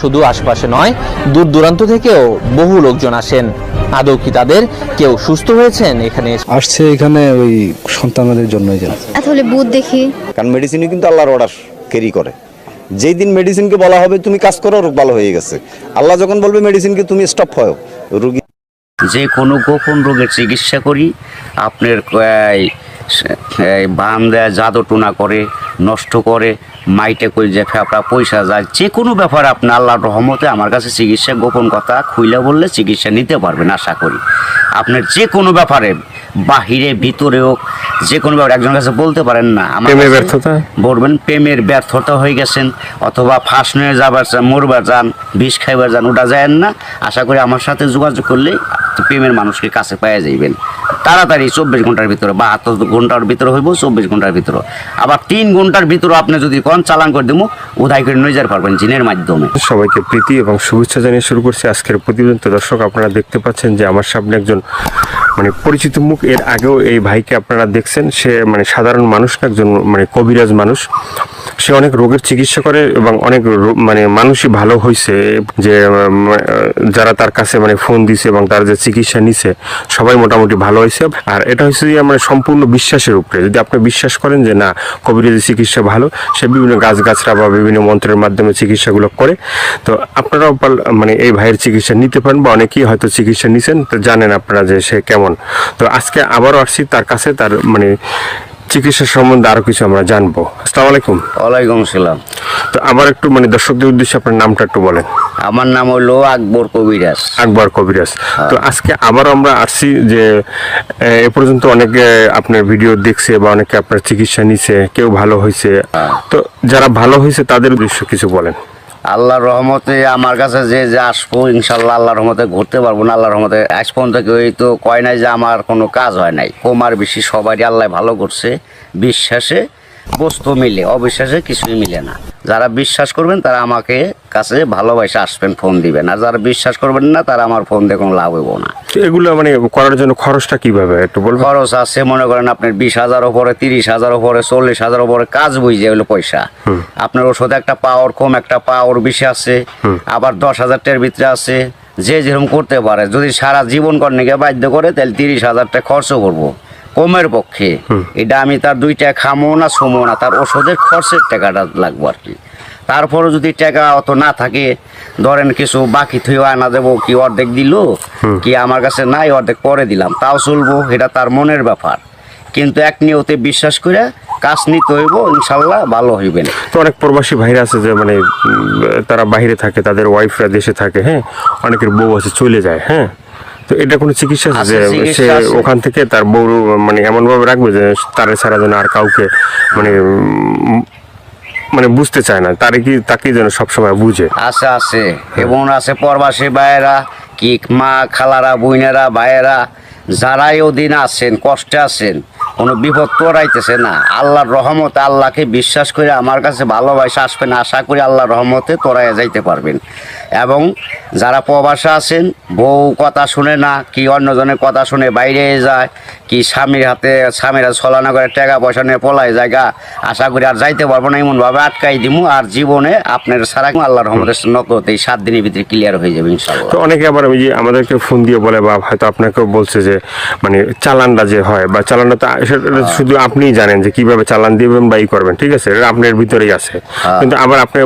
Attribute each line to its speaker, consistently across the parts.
Speaker 1: শুধু আশপাশে নয়, দূর দূরান্ত থেকেও বহু লোকজন আসেন। আদৌ কি তাদের কেউ সুস্থ হয়েছেন এখানে?
Speaker 2: আসছে এখানে ওই সন্তানদের জন্যই যেন।
Speaker 3: তাহলে বুথ দেখি,
Speaker 4: কারণ মেডিসিনই কিন্তু আল্লাহর অর্ডার ক্যারি করে। যেই দিন মেডিসিনকে বলা হবে তুমি কাজ করো, রোগ ভালো হয়ে গেছে, আল্লাহ যখন বলবে মেডিসিনকে তুমি স্টপ হয়, রোগী
Speaker 5: যে কোনো গোপন রোগের চিকিৎসা করি। আপনার বান দেয়, জাদু টুনা করে, নষ্ট করে, মাইটে করে যে ফেপড়া পয়সা যায়, যে কোনো ব্যাপারে আপনি আল্লাহর রহমতে আমার কাছে চিকিৎসা গোপন কথা খুইলে বললে চিকিৎসা নিতে পারবেন। আশা করি আপনার যে কোনো ব্যাপারে, বাহিরে ভিতরেও যে কোনো ব্যাপারে একজনের কাছে বলতে পারেন না আমার ব্যর্থতা বলবেন, প্রেমের ব্যর্থতা হয়ে গেছেন অথবা ফাঁস নিয়ে যাবার চান, মরবার যান, বিষ খাইবার যান, ওটা যায়েন না। আশা করি আমার সাথে যোগাযোগ করলে প্রেমের মানুষকে কাছে পাওয়া যাইবেন তাড়াতাড়ি। 24 ঘন্টার ভিতরে, 72 ঘন্টার ভিতরে হইব, 24 ঘন্টার ভিতরে। আবার 3 ঘন্টার ভিতরে আপনি যদি কোন চালান করে দেবো, উদয় করে নিয়ে যেতে পারবেন জিনের মাধ্যমে।
Speaker 6: সবাইকে প্রীতি এবং শুভেচ্ছা জানিয়ে শুরু করছি আজকের প্রতিবেদন। তো দর্শক, আপনারা দেখতে পাচ্ছেন যে আমার সামনে একজন পরিচিত মুখ। এর আগেও এই ভাইকে আপনারা দেখছেন। সে সাধারণ মানুষ না, একজন কবিরাজ মানুষ। সে অনেক রোগের চিকিৎসা করে এবং অনেক মানুষই ভালো হয়েছে, যে যারা তার কাছে ফোন দিছে এবং তার যে চিকিৎসা নিছে সবাই মোটামুটি ভালো হয়েছে। আর এটা হচ্ছে যে সম্পূর্ণ বিশ্বাসের উপরে। যদি আপনি বিশ্বাস করেন যে না, কবিরাজি চিকিৎসা ভালো, সে বিভিন্ন গাছগাছরা বা বিভিন্ন মন্ত্রের মাধ্যমে চিকিৎসাগুলো করে, তো আপনারাও এই ভাইয়ের চিকিৎসা নিতে পারেন, বা অনেকেই হয়তো চিকিৎসা নিছেন, তো জানেন আপনারা যে সে কেমন। তো আজকে আবারও আসছি তার কাছে, তার চিকিৎসা সম্বন্ধে আরো কিছু আমরা জানবো। আসসালামু আলাইকুম।
Speaker 5: ওয়ালাইকুম আসসালাম।
Speaker 6: তো আবার একটু দর্শকদের উদ্দেশ্যে আপনার নামটা একটু বলেন।
Speaker 5: আমার নাম হলো আকবর কবিরাজ।
Speaker 6: আকবর কবিরাজ। তো আজকে আবার আমরা আসছি যে এ পর্যন্ত অনেকে আপনার ভিডিও দেখছে বা অনেকে আপনার চিকিৎসা নিছে, কেউ ভালো হয়েছে। তো যারা ভালো হয়েছে তাদের উদ্দেশ্য কিছু বলেন।
Speaker 5: আল্লাহর রহমতে আমার কাছে যে আসবো, ইনশাল্লাহ আল্লাহর রহমতে ঘুরতে পারবো না। আল্লাহর রহমতে আজ পর্যন্ত কেউ তো কয় নাই যে আমার কোনো কাজ হয় নাই। কমার বেশি সবারই আল্লাহ ভালো করছে। বিশ্বাসে বস্তু মিলে, অবিশ্বাসে কিছুই মিলে না। যারা বিশ্বাস করবেন তারা আমাকে কাছে ভালোবাসে আসবেন, ফোন দিবেন। আর যারা বিশ্বাস করবেন না, তারা আমার ফোন দিয়ে কোনো লাভ হইব না।
Speaker 6: এগুলো করার জন্য খরচটা কিভাবে একটু বলবেন?
Speaker 5: খরচ আছে, মনে করেন আপনার 20,000 উপরে, 30,000 উপরে, 40,000 উপরে কাজ বুঝে হলো পয়সা। আপনার ওষুধ একটা পাওয়ার কম, একটা পাওয়ার বেশি আছে, আবার 10,000 টাকার ভিতরে আছে। যে যেরকম করতে পারে, যদি সারা জীবন করনে গিয়ে বাধ্য করে, তাহলে 30,000 টাকা খরচ করবো কমের পক্ষে। এটা আমি তার 2 টাকা খামো না, ছুমো না, তার ওষুধের খরচের টাকাটা লাগবো আর কি। তারপরে যদি টাকা অত না থাকে, ধরেন কিছু বাকি থুয়ে আনা দেবো, কি অর্ধেক দিল, কি আমার কাছে নাই, অর্ধেক পরে দিলাম, তাও চলবো। এটা তার মনের ব্যাপার। কিন্তু এক নিয়তে বিশ্বাস করে কাজ নিতে হইব, ইনশাল্লাহ ভালো হইবেন।
Speaker 6: তো অনেক প্রবাসী ভাইরা আছে যে তারা বাইরে থাকে, তাদের ওয়াইফরা দেশে থাকে, হ্যাঁ, অনেকের বউ আছে চলে যায়, হ্যাঁ। তো এটা কোনো চিকিৎসা আছে যে সে ওখান থেকে তার বউ এমন ভাবে রাখবে যে তারে ছাড়া যেন আর কাউকে বুঝতে চায় না, তাকে যেন সবসময় বুঝে?
Speaker 5: আছে আছে, এবং আছে প্রবাসী ভাইয়েরা, কি মা খালারা, বোনেরা, ভাইয়েরা, যারাই ওদিন আছেন, কষ্টে আছেন, কোনো বিপদ তোরাইতেছে না, আল্লাহর রহমতে আল্লাহকে বিশ্বাস করে আমার কাছে ভালোবাসা আসবেন। আশা করি আল্লাহর রহমতে তোরাইয়া যাইতে পারবেন। এবং যারা প্রবাসে আছেন, বউ কথা শুনে না, কি অন্যজনের কথা শুনে বাইরে যায়, কি স্বামীরা ছলনা করে টাকা পয়সা নিয়ে পলায় জায়গা, আশা করি আর যাইতে পারবো না, এমনভাবে আটকাই দিব। আর জীবনে আপনার সারা আল্লাহর রহমতের নগদ এই 7 দিনের ভিতরে ক্লিয়ার হয়ে যাবে ইনশাআল্লাহ।
Speaker 6: তো অনেকে আবার আমাদেরকে ফোন দিয়ে বলে, বা হয়তো আপনাকেও বলছে যে চালানটা যে হয়, বা চালানটা তো শুধু আপনিই জানেন যে কিভাবে চালান দিবেন বা করবেন, ঠিক আছে, এটা আপনার ভিতরেই আছে। কিন্তু আবার আপনি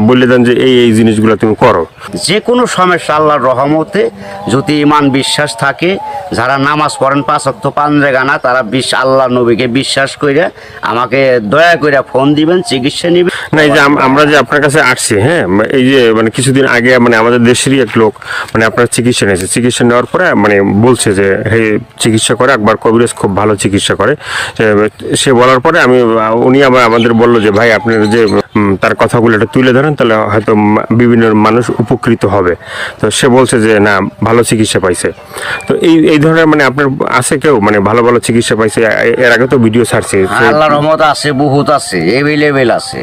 Speaker 6: বলে দেন যে এই জিনিসগুলো তুমি করো।
Speaker 5: যে কোনো সমস্যা আল্লাহর রহমতে যদি ইমান বিশ্বাস থাকে, যারা নামাজ পড়েন 5 ওয়াক্ত 5 জায়গা, তারা আল্লাহ নবীকে বিশ্বাস করে আমাকে দয়া করে ফোন দিবেন, চিকিৎসা নিবেন।
Speaker 6: না, এই যে আমরা যে আপনার কাছে আসছি, হ্যাঁ, এই যে কিছুদিন আগে আমাদের দেশেরই এক লোক আপনার চিকিৎসা নিয়েছে। চিকিৎসা নেওয়ার পরে বলছে যে হে, চিকিৎসা করে আকবর কবিরাজ খুব ভালো চিকিৎসা করে। সে বলার পরে উনি আবার আমাদের বললো যে ভাই, আপনি যে তার কথাগুলো একটু তুলে ধরেন, তাহলে হয়তো বিভিন্ন মানুষ উপকৃত হবে। তো সে বলছে যে না, ভালো চিকিৎসা পাইছে। তো এই ধরনের আপনার আছে কেউ ভালো ভালো চিকিৎসা পাইছে? এর আগে তো ভিডিও ছাড়ছে।
Speaker 5: আল্লাহর রহমত আছে, বহুত আছে, এভেলেবেল আছে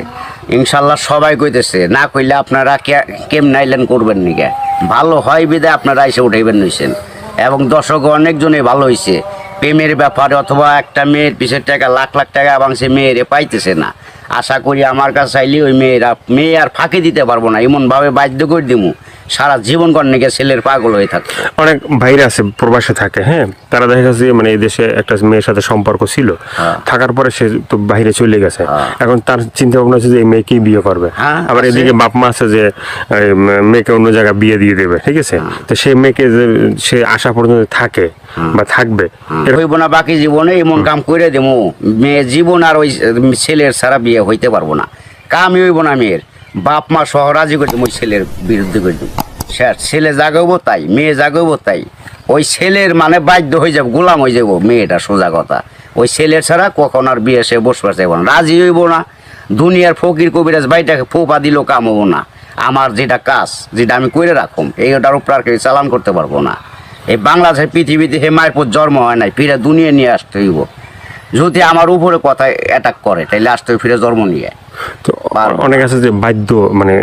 Speaker 5: ইনশাল্লাহ। সবাই কইতেছে, না কইলে আপনারা কেমন আইলেন করবেন নিকে, ভালো হয় বিদে আপনারা এসে উঠাইবেন নিছেন। এবং দর্শক অনেকজনে ভালো হয়েছে প্রেমের ব্যাপারে, অথবা একটা মেয়ের পিছের টাকা লাখ লাখ টাকা এবং সে মেয়েরে পাইতেছে না, আশা করি আমার কাছে চাইলে ওই মেয়ে আর ফাঁকি দিতে পারবো না, এমনভাবে বাধ্য করে দিমু সারা জীবন কর্ণে গিয়ে ছেলের পাগল হয়ে থাকতো।
Speaker 6: অনেক ভাইরা আছে প্রবাসে থাকে, হ্যাঁ, তারা দেখা গেছে যে মানে এই দেশে একটা মেয়ের সাথে সম্পর্ক ছিল, থাকার পরে সে তো বাইরে চলে গেছে, এখন তার চিন্তা ভাবনা হচ্ছে যে এই মেয়েকেই বিয়ে করবে। আবার এদিকে বাপ মা আছে যে মেয়েকে অন্য জায়গায় বিয়ে দিয়ে দেবে, ঠিক আছে, তো সেই মেয়েকে যে সে আশা পর্যন্ত থাকে বা থাকবে,
Speaker 5: হইব না বাকি জীবনে এমন কাম করে দেবো, মেয়ে জীবন আর ওই ছেলের ছাড়া বিয়ে হইতে পারবো না, কামই হইব না মেয়ের, বাপ মা সহ রাজি করে দেবো ওই ছেলের বিরুদ্ধে করে দেবো, ছেলে জাগাবো তাই, মেয়ে জাগাবো তাই, ওই ছেলের মানে বাধ্য হয়ে যাবো, গোলাম হয়ে যাবো মেয়েটা, সোজা কথা। ওই ছেলের ছাড়া কখন আর বিয়ে সে বসবার চাইব না, রাজি হইব না। দুনিয়ার ফকির কবিরাজ বাইটাকে ফোপা দিলেও কাম হবো না, আমার যেটা কাজ যেটা আমি করে রাখুম এইটার উপর আর কেউ চালান করতে পারবো না। এই বাংলাদেশের পৃথিবীতে হে মায়ের পর জন্ম হয় নাই, ফিরে দুনিয়া নিয়ে আসতে হইব। যদি আমার উপরে কথা অ্যাটাক করে তাইলে আসতে হইব ফিরে জন্ম নিয়ে।
Speaker 6: তো অনেক আছে যে বাধ্য মানে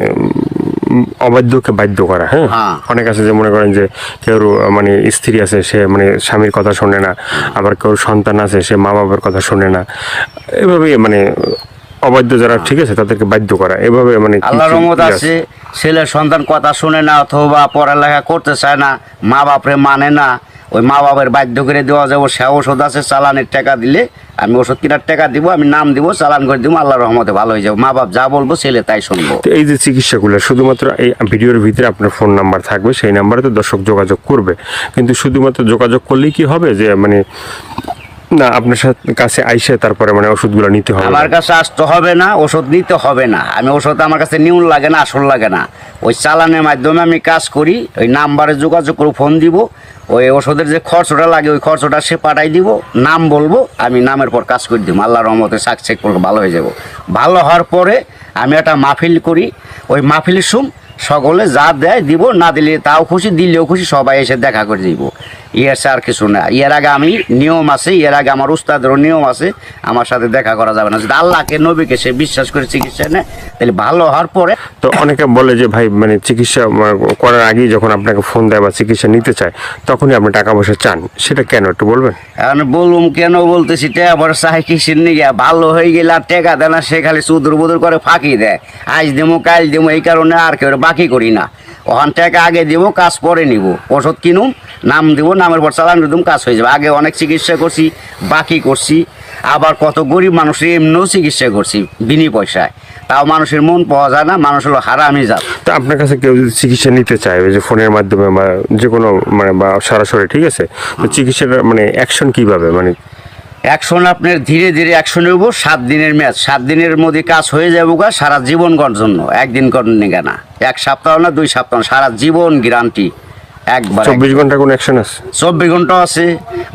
Speaker 6: অবাধ্যকে বাধ্য করা, হ্যাঁ, অনেক আছে যে মনে করেন যে কেউ মানে স্ত্রী আছে সে মানে স্বামীর কথা শোনে না, আবার কেউ সন্তান আছে সে মা বাবার কথা শোনে না, এভাবে মানে অবাধ্য যারা, ঠিক আছে, তাদেরকে বাধ্য করা, এভাবে মানে
Speaker 5: আল্লাহর রহমত আছে, ছেলের সন্তান কথা শুনে না অথবা পড়ালেখা করতে চায় না, মা বাপরে মানে না, ওই মা বাবার বাধ্য করে দেওয়া যাবো। সে ওষুধ আছে, চালানের টাকা দিলে আমি ওষুধ কেনার টাকা দিব, আমি নাম দিব, চালান করে দিব, আল্লাহর রহমতে ভালো হয়ে যাবো। মা বাপ যা বলবো ছেলে তাই শুনবো।
Speaker 6: তো এই যে চিকিৎসাগুলো শুধুমাত্র এই ভিডিওর ভিতরে আপনার ফোন নাম্বার থাকবে, সেই নাম্বারে তো দর্শক যোগাযোগ করবে, কিন্তু শুধুমাত্র যোগাযোগ করলেই কি হবে যে মানে না আপনার কাছে আইসে তারপরে মানে ওষুধগুলো নিতে হবে?
Speaker 5: আমার কাছে আসতে হবে না, ওষুধ নিতে হবে না, আমি ওষুধ আমার কাছে নিউন লাগে না, আসল লাগে না, ওই চালানের মাধ্যমে আমি কাজ করি, ওই নাম্বারে যোগাযোগ করে ফোন দিব, ওই ওষুধের যে খরচটা লাগে ওই খরচটা সে পাঠাই দিব, নাম বলবো, আমি নামের পর কাজ করে দিব, আল্লাহর রহমতে সাকসেস করলে ভালো হয়ে যাব। ভালো হওয়ার পরে আমি একটা মাহফিল করি, ওই মাহফিলের সকলে যা দেয় দিব, না দিলে তাও খুশি, দিলেও খুশি, সবাই এসে দেখা করে দিব, ইয়ের আর কিছু না। এর আগে আমি নিয়ম আছে, এর আগে আমার উস্তাদেরও নিয়ম আছে, আমার সাথে দেখা করা যাবে না। যদি আল্লাহকে নবীকে সে বিশ্বাস করে চিকিৎসা নেয় তাহলে ভালো হওয়ার পরে।
Speaker 6: তো অনেকে বলে যে ভাই মানে চিকিৎসা করার আগেই যখন আপনাকে ফোন দেয় বা চিকিৎসা নিতে চায় তখনই আপনি টাকা পয়সা চান, সেটা কেন একটু বলবেন?
Speaker 5: এখন বলুম কেন বলতেছি, টাকা পয়সা চাই কিসের নিয়ে, ভালো হয়ে গেলে আর টাকা দেয় না, সে খালি চুদুর বুদুর করে ফাঁকি দেয়, আজ দেবো কাল দেবো, এই কারণে আর কেউ বাকি করি না। ওখান টাকা আগে দিব, কাজ পরে নিব, ওষুধ কিনুম, নাম দিব, নামের পর চালান দিতুম, কাজ হয়ে যাবে। আগে অনেক চিকিৎসা করছি, বাকি করছি, আবার কত গরিব মানুষের এমনিও চিকিৎসা করছি বিনি পয়সায়, তাও মানুষের মন পাওয়া যায় না, মানুষ হলো হারামি জাত।
Speaker 6: তো আপনার কাছে কেউ যদি চিকিৎসা নিতে চায় যে ফোনের মাধ্যমে বা যে কোনো মানে বা সরাসরি, ঠিক আছে, তো চিকিৎসার মানে অ্যাকশন কিভাবে, মানে
Speaker 5: অ্যাকশন আপনার ধীরে ধীরে অ্যাকশন নেব, 7 দিনের ম্যাচ, 7 দিনের মধ্যে কাজ হয়ে যাবো গা, সারা জীবন করার জন্য, একদিন করেন না, 1 সপ্তাহ না 2 সপ্তাহ, সারা জীবন গ্যারান্টি একবার।
Speaker 6: 24 ঘন্টা কোনো অ্যাকশন আছে?
Speaker 5: 24 ঘন্টাও আছে,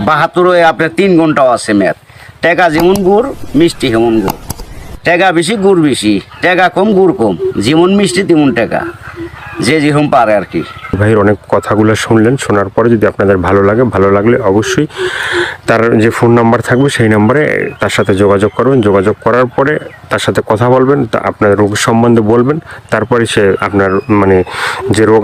Speaker 5: 72 আপনার 3 ঘন্টাও আছে ম্যাচ। টাকা যেমন গুড়, মিষ্টি হেমন গুড়, টাকা বেশি গুড় বেশি, টাকা কম গুড় কম, যেমন মিষ্টি তেমন টাকা, যে যেরকম পারে আর কি।
Speaker 6: ভাইয়ের অনেক কথাগুলো শুনলেন, শোনার পরে যদি আপনাদের ভালো লাগে, ভালো লাগলে অবশ্যই তার যে ফোন নাম্বার থাকবে সেই নাম্বারে তার সাথে যোগাযোগ করবেন, যোগাযোগ করার পরে তার সাথে কথা বলবেন, তা আপনার রোগ সম্বন্ধে বলবেন, তারপরে সে আপনার মানে যে রোগ